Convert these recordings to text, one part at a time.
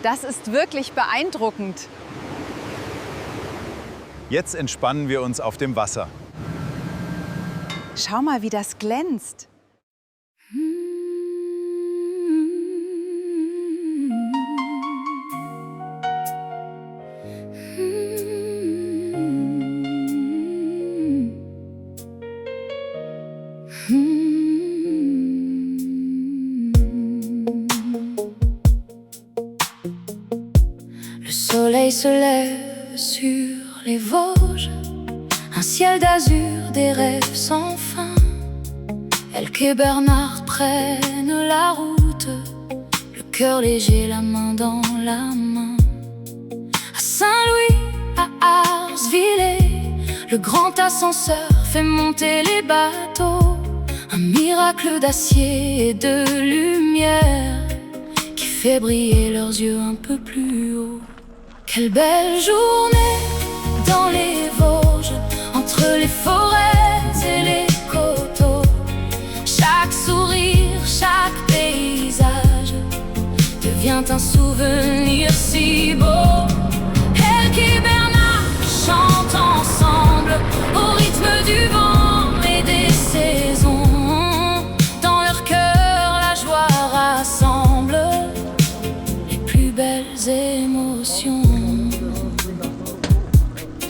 Das ist wirklich beeindruckend. Jetzt entspannen wir uns auf dem Wasser. Schau mal, wie das glänzt. Le soleil se lève sur les Vosges, un ciel d'azur, des rêves sans fin. Elke et Bernard prennent la route, le cœur léger, la main dans la main. À Saint-Louis, à Arsville, le grand ascenseur fait monter les bateaux. Un miracle d'acier et de lumière qui fait briller leurs yeux un peu plus haut. Quelle belle journée dans les Vosges, entre les forêts et les coteaux. Chaque sourire, chaque paysage devient un souvenir si beau. Elke et Bernard chantent ensemble au rythme du vent et des saisons. Dans leur cœur, la joie rassemble les plus belles émotions.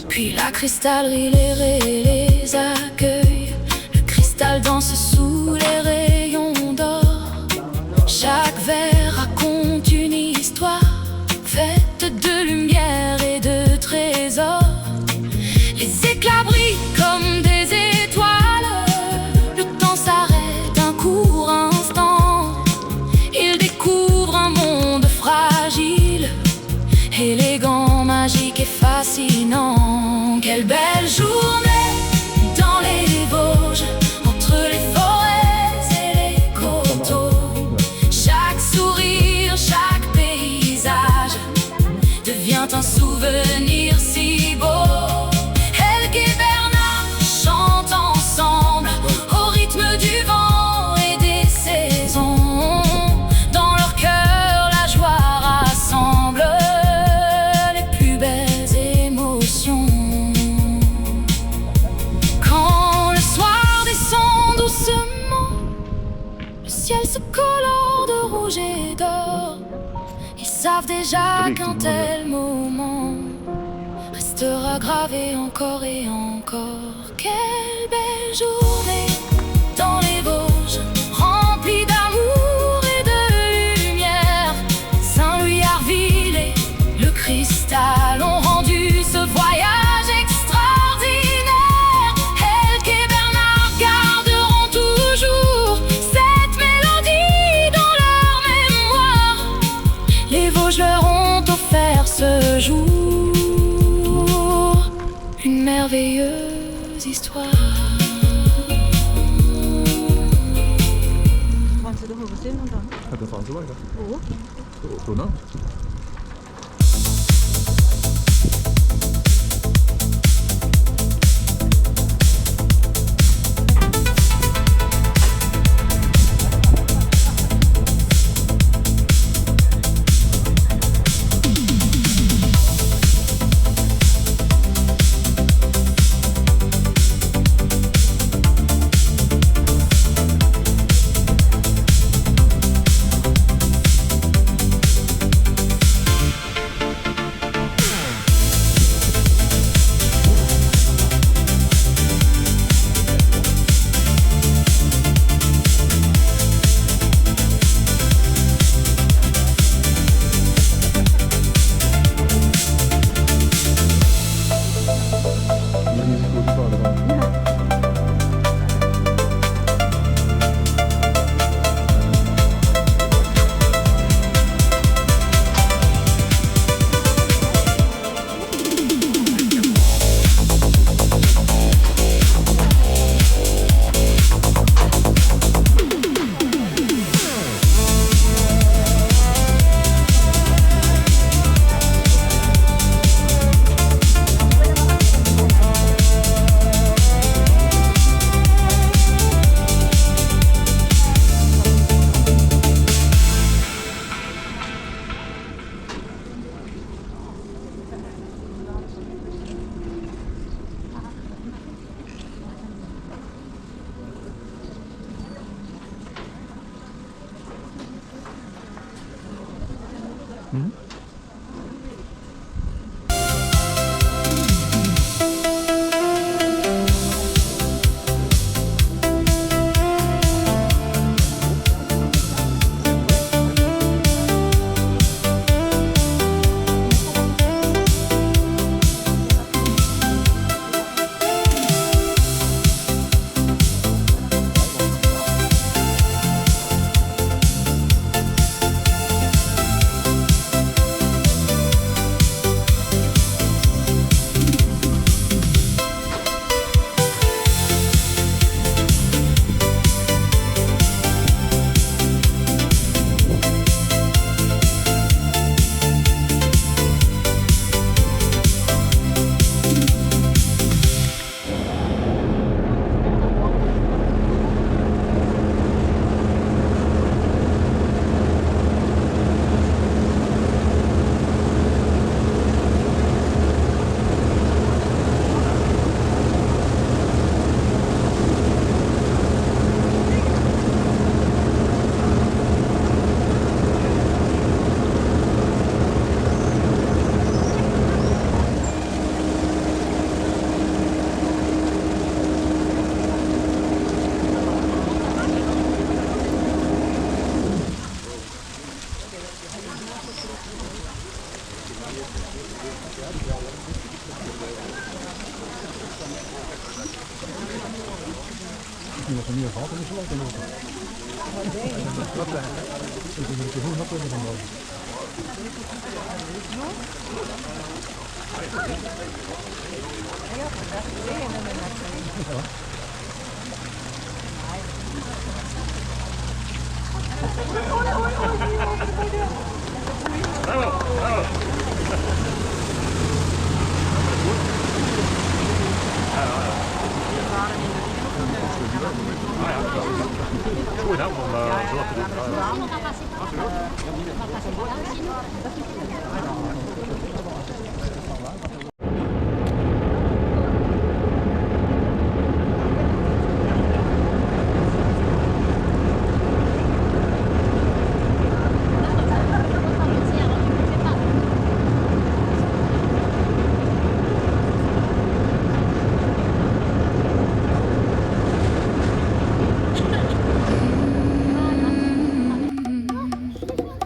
Puis la cristallerie les accueille. Le cristal danse sous les rayons d'or. Chaque verre raconte une histoire faite de lumière et de trésors. Les éclats brillent comme des étoiles. Le temps s'arrête un court instant. Ils découvrent un monde fragile, élégant, magique et fascinant. Quelle belle journée dans les Vosges, entre les forêts et les coteaux. Chaque sourire, chaque paysage devient un souvenir si beau. Elke et Bernard chantent ensemble au rythme du vent et des saisons. Dans leur cœur, la joie rassemble les plus belles émotions. Quand le soir descend doucement, le ciel se colore de rouge et d'or. Ils savent déjà qu'un tel moment restera gravé encore et encore. Quelle belle journée dans les Vosges, remplie d'amour et de lumière. Saint-Louis, Arville et le cristal ont rendu ce voyage extraordinaire. Elke et Bernard garderont toujours cette mélodie dans leur mémoire. Les Vosges leur ont offert ce jour une merveilleuse histoire. Gaat de Franse weiter? So, ne?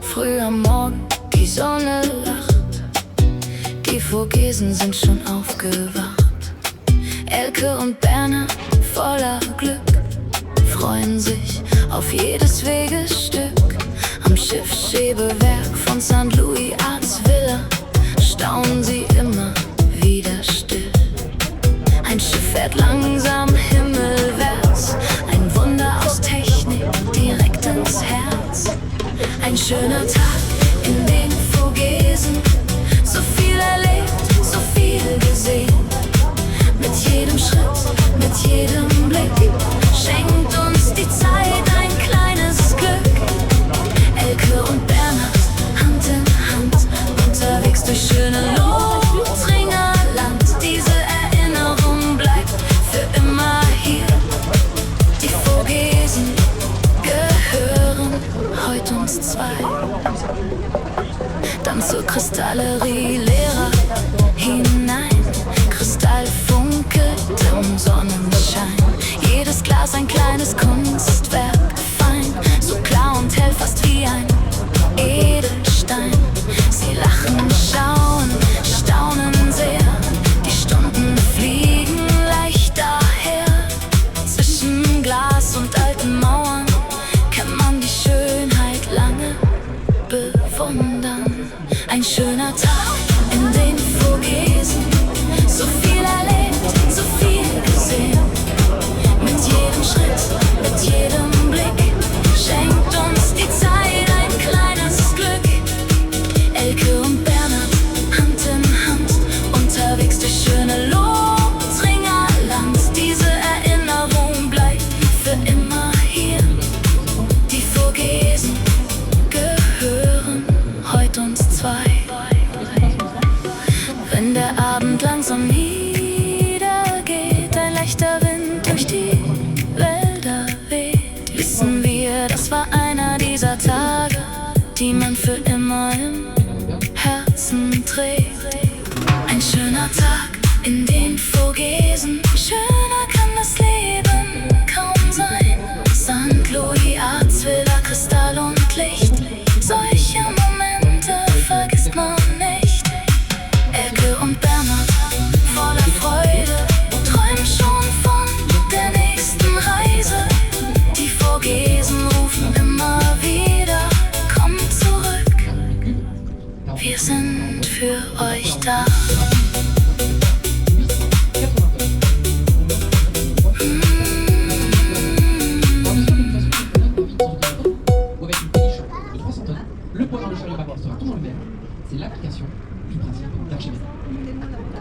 Früh am Morgen, die Sonne lacht, die Vogesen sind schon aufgewacht. Elke und Berner voller Glück freuen sich auf jedes Wegestück. Am Schiffshebewerk von St. Louis Arts Villa staunen sie immer wieder still. Ein Schiff fährt langsam himmelwärts, ein Wunder aus Technik direkt ins Herz. Ein schöner Tag in den Vogesen, so viel erlebt, so viel gesehen. Mit jedem Schritt, mit jedem Blick schenkt uns die Zeit ein kleines Glück. Elke und Bernhard, Hand in Hand, unterwegs durch schöne Lothringer Land. Diese Erinnerung bleibt für immer hier. Die Vogesen gehören heute uns zwei. Dann zur Kristallerie Lehrer hinein. Kristall funkelt im Sonnenschein. Jedes Glas ein kleines Kunstwerk, fein, so klar und hell, fast wie ein Edelstein. Sie lachen, schauen, staunen sehr. Die Stunden fliegen leicht daher. Zwischen Glas und alten Mauern kann man die Schönheit lange bewundern. Ein schöner Tag in den Vogesen, so viel erlebt, so viel gesehen. Mit jedem Schritt, mit jedem Blick schenkt uns die Zeit ein kleines Glück. Elke und Bernhard, Hand in Hand, unterwegs durch schöne Lothringer Land. Diese Erinnerung bleibt für immer hier. Die Vogesen gehören heute uns zwei. Wenn der Abend langsam niedergeht, ein leichter Wind durch die Wälder weht, wissen wir, das war einer dieser Tage, die man für immer im Sommertag in den Vogesen. Schöner kann das Leben kaum sein. St. Louis, Arzwiller, Kristall und Licht. Solche Momente vergisst man nicht. Elke und Bernhard voller Freude träumen schon von der nächsten Reise. Die Vogesen rufen immer wieder: Kommt zurück, wir sind für euch da. Le poids dans le chariot vapeur sera toujours le même. C'est l'application du principe d'Archimède.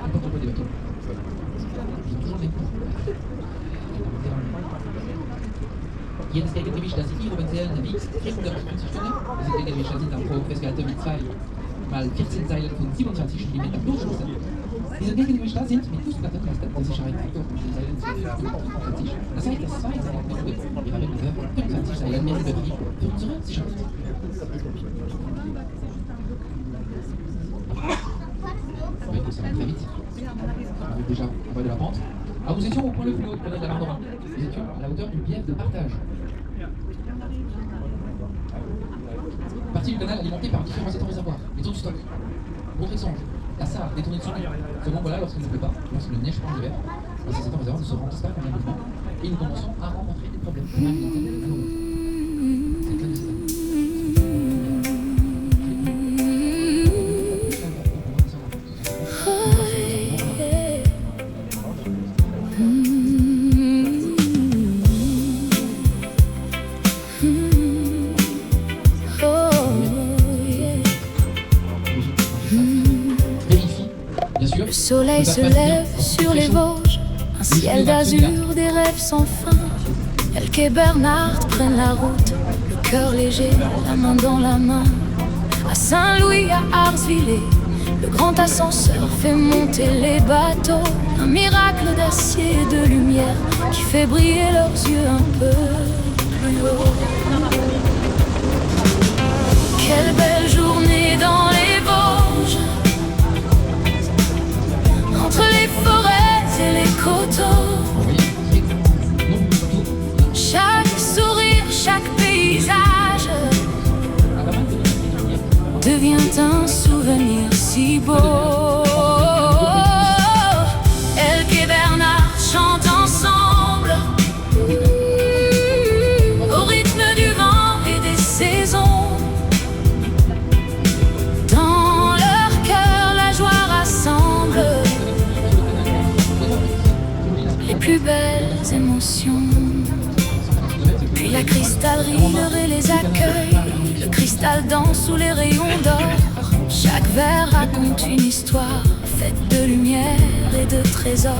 N'importe quoi des bateaux. Ils ont toujours le même poids. Jens Gegengewicht, das die Robenzellen wiegt 450 Tonnen. Das Gegengewicht sind dann pro festgehalten mit 2 mal 14 Seilen von 27 mm Durchmesser. Diese Gegengewichte sind mit Fußplatten belastet, die Sicherheitsfaktor von den Seilen zu 25. Das heißt, dass 2 Seilen mehr wird. Wir haben über 25 Seilen mehr Betrieb für unsere Sicherheit. Oui, ça va très vite. On avait déjà envoyé de la pente. Alors nous étions au point le plus haut de la Landora. Nous étions à la hauteur d'une bière de partage. Partie du canal alimentée par différents étangs réservoirs, les taux de stock, Montressange, la Sarre, détournée de son lit. Ce moment-là, lorsqu'il ne pleut pas, lorsque le neige pendant l'hiver, ces étangs réservoirs ne se remplissent pas convenablement et nous commençons à rencontrer des problèmes alimentaires à l'eau. C'est clair, c'est ça. Le soleil se lève sur les Vosges, un ciel d'azur, des rêves sans fin. Elke et Bernhard prennent la route, le cœur léger, la main dans la main. À Saint-Louis, à Arzwiller, le grand ascenseur fait monter les bateaux. Un miracle d'acier et de lumière qui fait briller leurs yeux un peu plus haut. Quelle belle journée dans les Vosges, entre les forêts et les coteaux. Chaque sourire, chaque paysage devient un souvenir si beau. Elke et Bernhard chantent ensemble au rythme du vent et des saisons. Dans leur cœur, la joie rassemble les plus belles émotions. Puis la cristallerie leur et les accueille. Le cristal danse sous les rayons d'or. Chaque verre raconte une histoire faite de lumière et de trésors.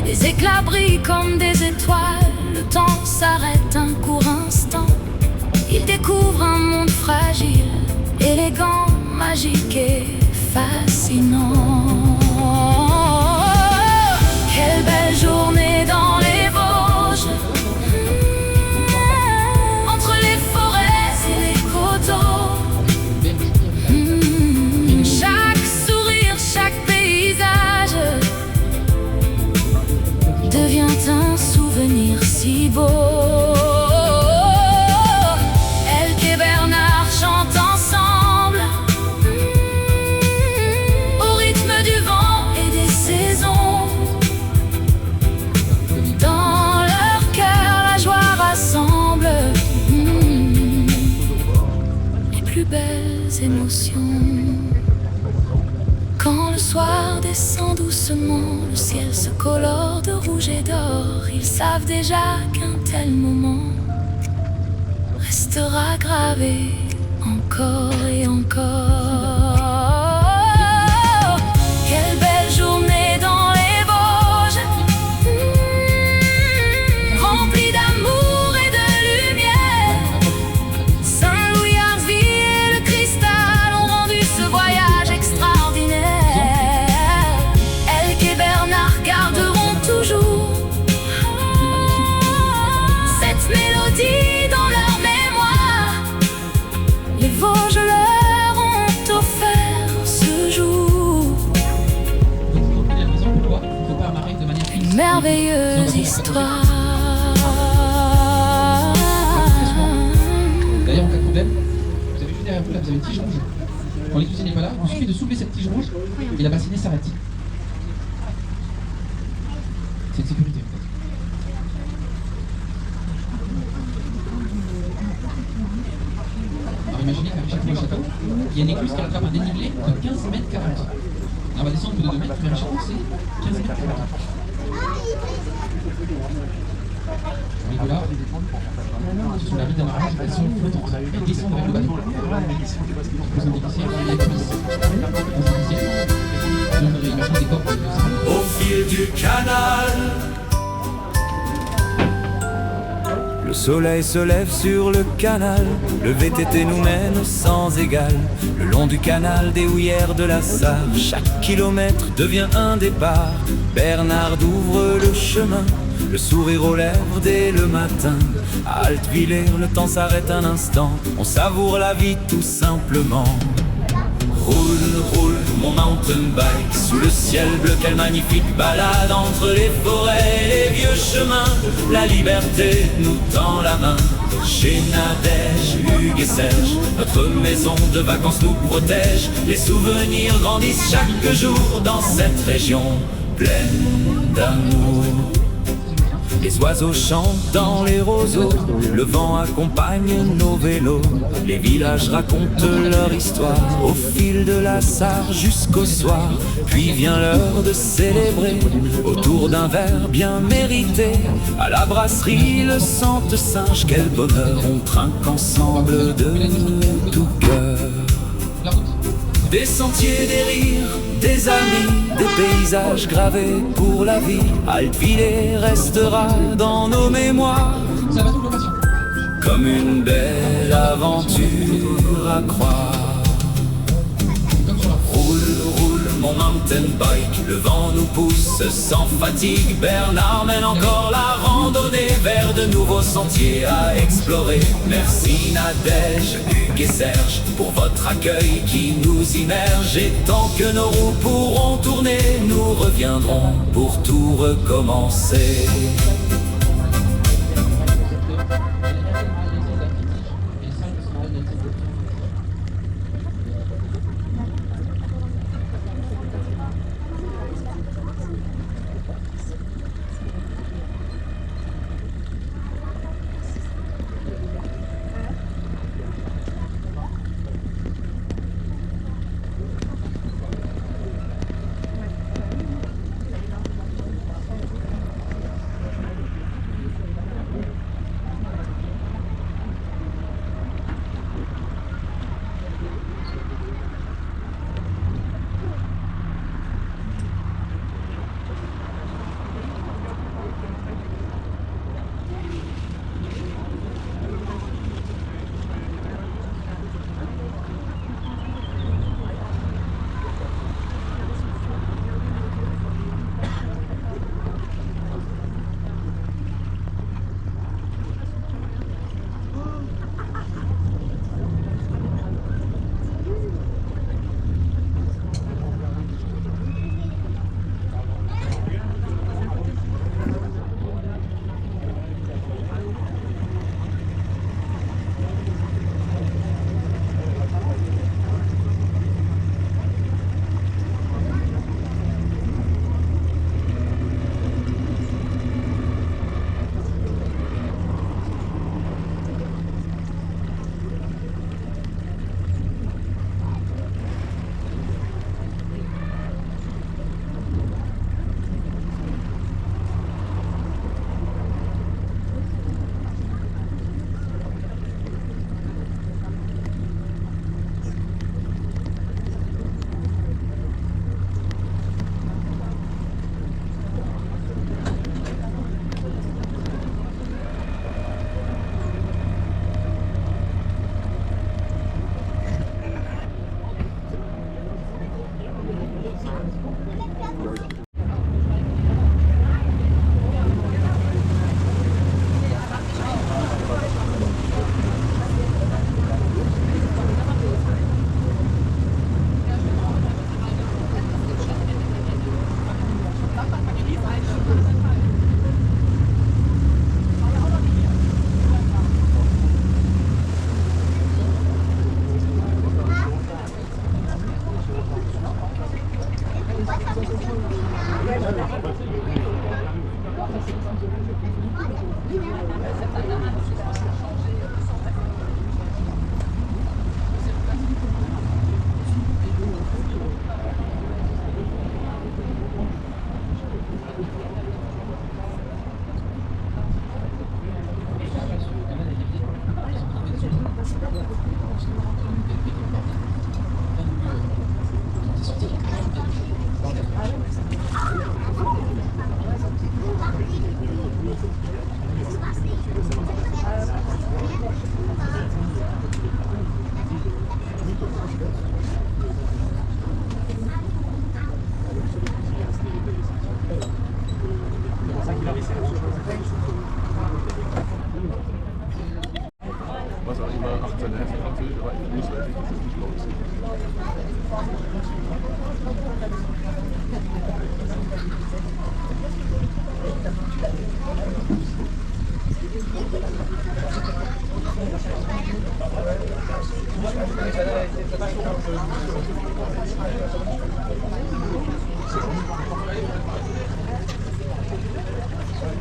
Les éclats brillent comme des étoiles. Le temps s'arrête un court instant. Ils découvrent un monde fragile, élégant, magique et fascinant. Quelle belle journée dans les Vosges, entre les forêts et les coteaux. Chaque sourire, chaque paysage devient un souvenir si beau. Elke et Bernhard chantent ensemble au rythme du vent et des saisons. Dans leur cœur, la joie rassemble les plus belles émotions. Quand le soir descend doucement, le ciel se colore de rouge et d'or. Ils savent déjà qu'un tel moment restera gravé encore et encore. Quelle belle journée dans les Vosges, remplie d'amour et de lumière. Saint-Louis, Arzwiller et le cristal ont rendu ce voyage extraordinaire. Elke et Bernhard garderont toujours cette mélodie dans leur mémoire. Les Vosges leur ont offert merveilleuse histoire. D'ailleurs, en cas de problème, vous avez juste derrière vous, là, vous avez une tige rouge. Quand l'électricien n'est pas là, il suffit de soulever cette tige rouge et la bassinée s'arrête. C'est une sécurité, en fait. Alors imaginez qu'à Richard le château, il y a une écluse qui rattrape un dénivelé de 15 mètres 40. On va descendre de 2 mètres, mais Richard c'est 15 mètres 40. Au niveau là, ce sont la vie d'un mariage, elles sont flottantes. Elles descendent avec le bateau. Vous indiquez il y a une police. On devrait imaginer des corps de sang. Au fil du canal, le soleil se lève sur le canal, le VTT nous mène sans égal. Le long du canal des houillères de la Sarre, chaque kilomètre devient un départ. Bernard ouvre le chemin, le sourire aux lèvres dès le matin. À Altevillers, le temps s'arrête un instant, on savoure la vie tout simplement. Roule, roule, mon mountain bike sous le ciel bleu, quelle magnifique balade entre les forêts et les vieux chemins. La liberté nous tend la main. Chez Nadège, Hugues et Serge, notre maison de vacances nous protège. Les souvenirs grandissent chaque jour dans cette région pleine d'amour. Les oiseaux chantent dans les roseaux, le vent accompagne nos vélos. Les villages racontent leur histoire au fil de la Sarre jusqu'au soir. Puis vient l'heure de célébrer autour d'un verre bien mérité. À la brasserie, le Sante Singe, quel bonheur, on trinque ensemble de tout cœur. Des sentiers, des rires, des amis, des paysages gravés pour la vie. Altevillers restera dans nos mémoires C'est un bateau de location. comme une belle aventure à croire. Comme sur la Roule, roule, mon mountain bike, le vent nous pousse sans fatigue. Bernard mène encore la randonnée vers de nouveaux sentiers à explorer. Merci Nadège, Hugues et Serge pour votre accueil qui nous immerge. Et tant que nos roues pourront tourner, nous reviendrons pour tout recommencer.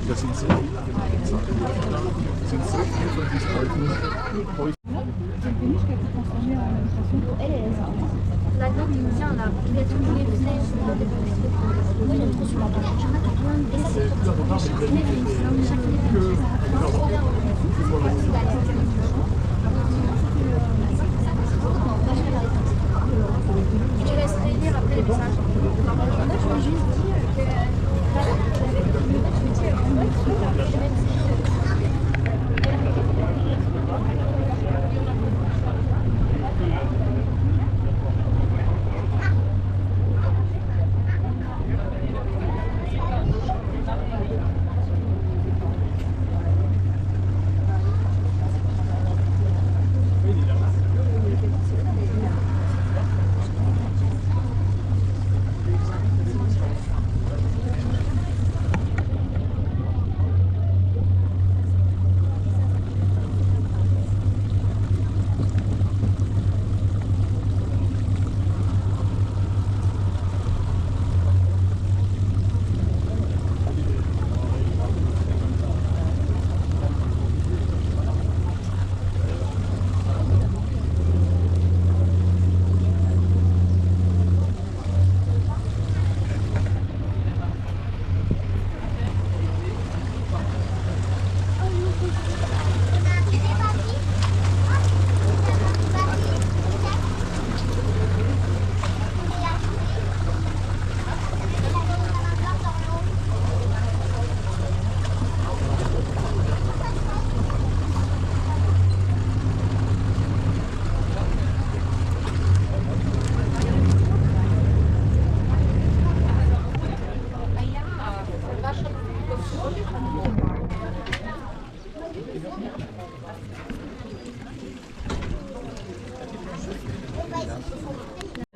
Das sind so viele von diesen Autos. Maintenant, tu me tiens, on a tous les fenêtres. Moi, j'aime trop celui-là. Et ça, c'est pour chaque fenêtre, chaque je te laisserai lire après les messages. Moi, je veux juste dire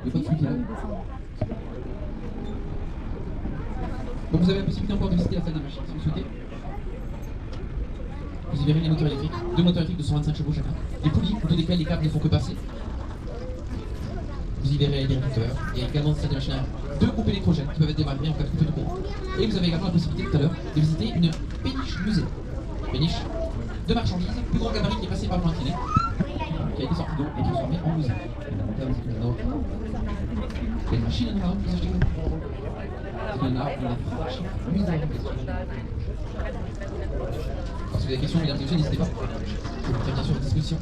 Le code suit là. Donc vous avez la possibilité encore de visiter la salle des machines si vous souhaitez. Vous y verrez les moteurs électriques, deux moteurs électriques de 125 chevaux chacun. Les poulies, autour desquelles les câbles ne font que passer. Vous y verrez les réducteurs. Et également cette salle de machines à deux groupes électrogènes qui peuvent être démarrés en cas de coupure de courant. Et vous avez également la possibilité tout à l'heure de visiter une péniche musée. Péniche de marchandises, plus grand gabarit qui est passé par le Plantinet, qui a été sorti d'eau et transformé en musée. Den Maschinenraum dieser Stelle. Sie nach in den Si vous avez des questions, mesdames et messieurs, n'hésitez pas. Je vous mettrai bien sûr à disposition.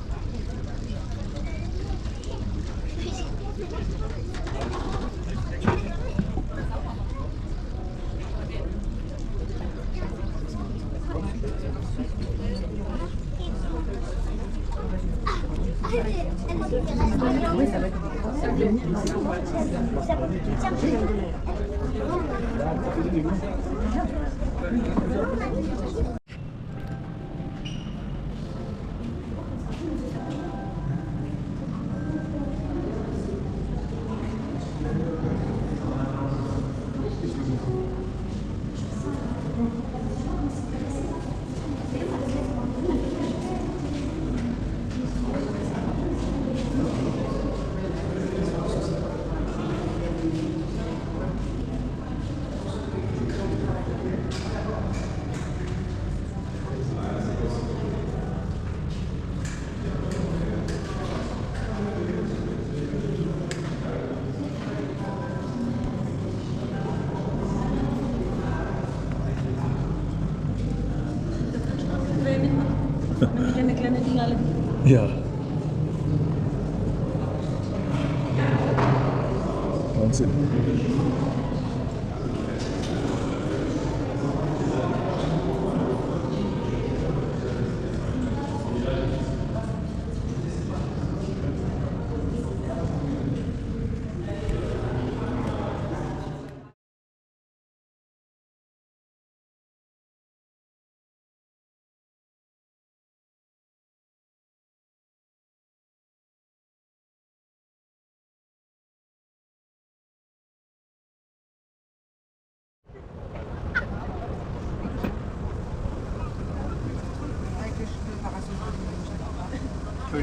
Oui, ça va être Ja. Wahnsinn.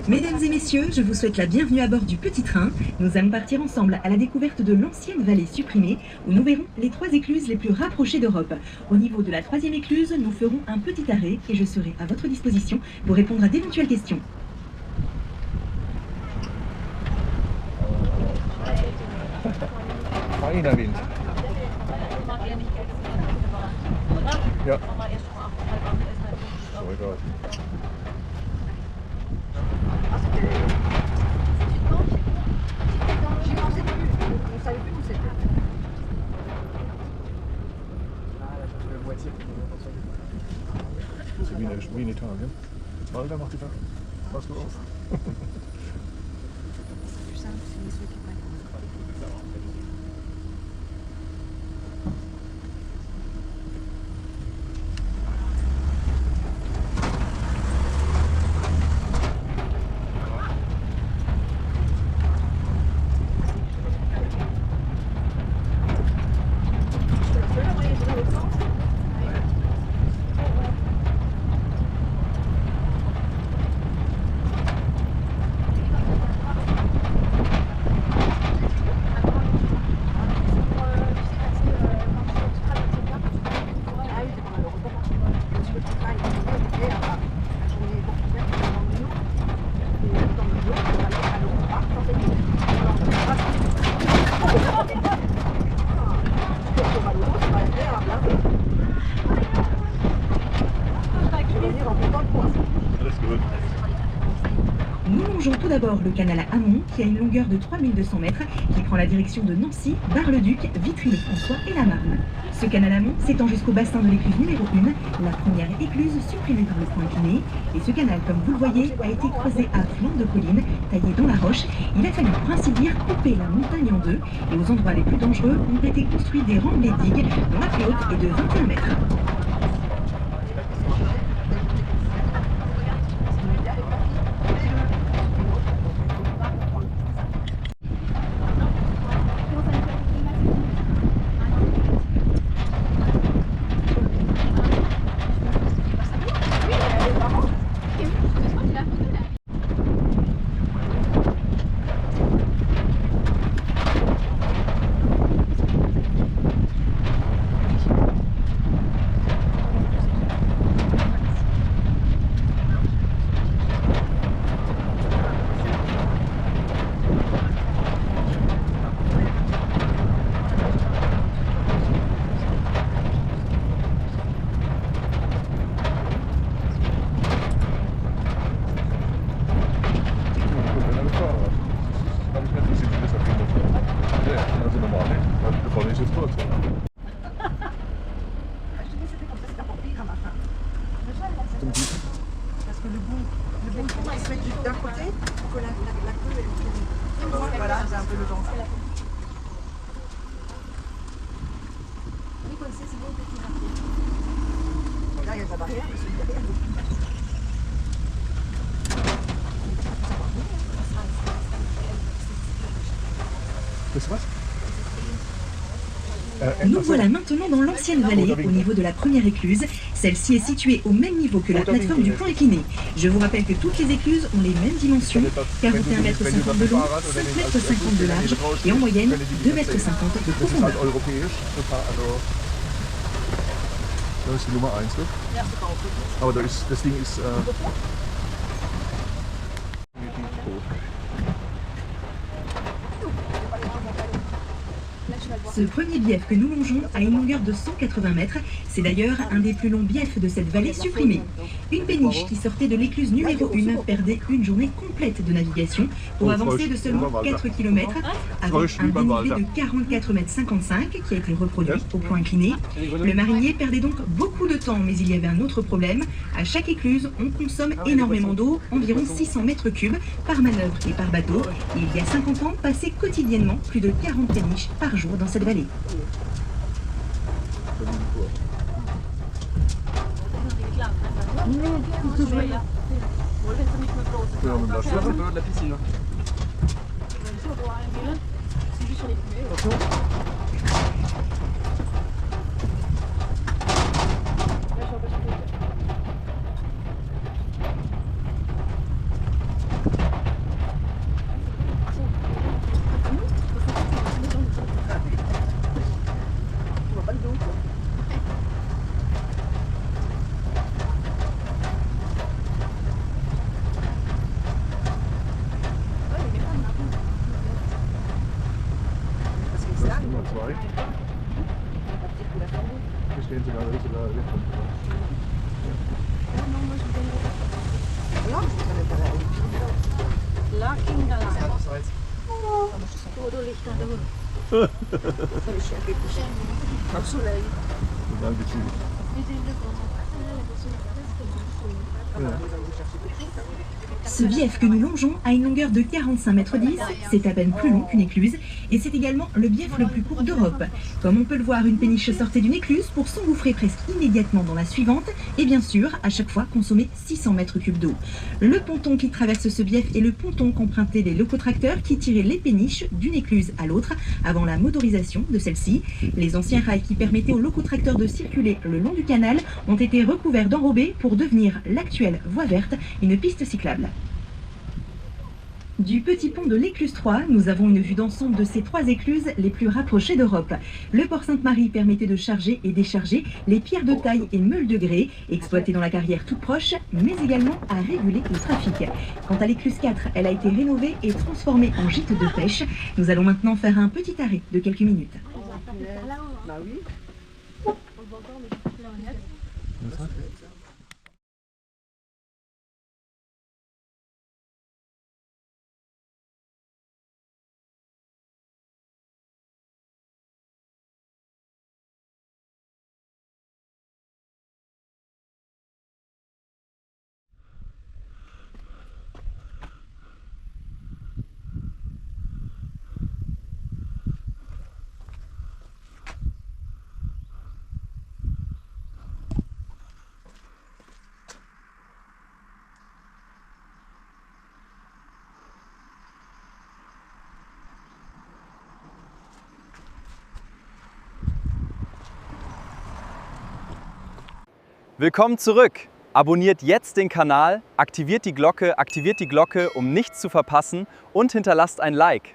Mesdames et messieurs, je vous souhaite la bienvenue à bord du Petit Train. Nous allons partir ensemble à la découverte de l'ancienne vallée supprimée, où nous verrons les 3 écluses les plus rapprochées d'Europe. Au niveau de la 3e écluse, nous ferons un petit arrêt et je serai à votre disposition pour répondre à d'éventuelles questions. Feiner Wind. Ja. So egal. C'est wie in Italien. Walter macht die Maske auf. Nous longeons tout d'abord le canal à Amont, qui a une longueur de 3200 mètres, qui prend la direction de Nancy, Bar-le-Duc, Vitry-le-François et la Marne. Ce canal amont s'étend jusqu'au bassin de l'écluse numéro 1, la première écluse supprimée par le point incliné. Et ce canal, comme vous le voyez, a été creusé à flanc de colline, taillé dans la roche. Il a fallu, pour ainsi dire, couper la montagne en deux. Et aux endroits les plus dangereux ont été construits des remblais digues, dont la plus haute est de 21 mètres. Parce que le bon tour, il se met d'un côté pour que la queue elle tourne. Voilà, c'est un peu le danger. Là, il y a de la barrière, mais celui derrière. Nous voilà maintenant dans l'ancienne vallée, au niveau de la première écluse. Celle-ci est située au même niveau que la plateforme du plan incliné. Je vous rappelle que toutes les écluses ont les mêmes dimensions, 41,50 m de long, 5,50 m de large et en moyenne 2,50 m de profondeur. Das ist die Nummer 1, ne? Aber das Ding ist Ce premier bief que nous longeons a une longueur de 180 mètres. C'est d'ailleurs un des plus longs biefs de cette vallée supprimée. Une péniche qui sortait de l'écluse numéro 1 perdait une journée complète de navigation pour avancer de seulement 4 km avec un dénivelé de 44,55 m qui a été reproduit au point incliné. Le marinier perdait donc beaucoup de temps, mais il y avait un autre problème. À chaque écluse, on consomme énormément d'eau, environ 600 mètres cubes par manœuvre et par bateau. Et il y a 50 ans, passait quotidiennement plus de 40 péniches par jour dans cette vallée. la piscine. Nummer 2. Hier stehen sogar welche da. Ce bief que nous longeons a une longueur de 45,10 mètres, c'est à peine plus long qu'une écluse, et c'est également le bief le plus court d'Europe. Comme on peut le voir, une péniche sortait d'une écluse pour s'engouffrer presque immédiatement dans la suivante, et bien sûr, à chaque fois consommer 600 mètres cubes d'eau. Le ponton qui traverse ce bief est le ponton qu'empruntaient les locotracteurs qui tiraient les péniches d'une écluse à l'autre avant la motorisation de celle-ci. Les anciens rails qui permettaient aux locotracteurs de circuler le long du canal ont été recouverts d'enrobés pour devenir l'actuelle voie verte, une piste cyclable. Du petit pont de l'écluse 3, nous avons une vue d'ensemble de ces 3 écluses les plus rapprochées d'Europe. Le port Sainte-Marie permettait de charger et décharger les pierres de taille et meules de grès, exploitées dans la carrière toute proche, mais également à réguler le trafic. Quant à l'écluse 4, elle a été rénovée et transformée en gîte de pêche. Nous allons maintenant faire un petit arrêt de quelques minutes. Willkommen zurück! Abonniert jetzt den Kanal, aktiviert die Glocke, um nichts zu verpassen und hinterlasst ein Like.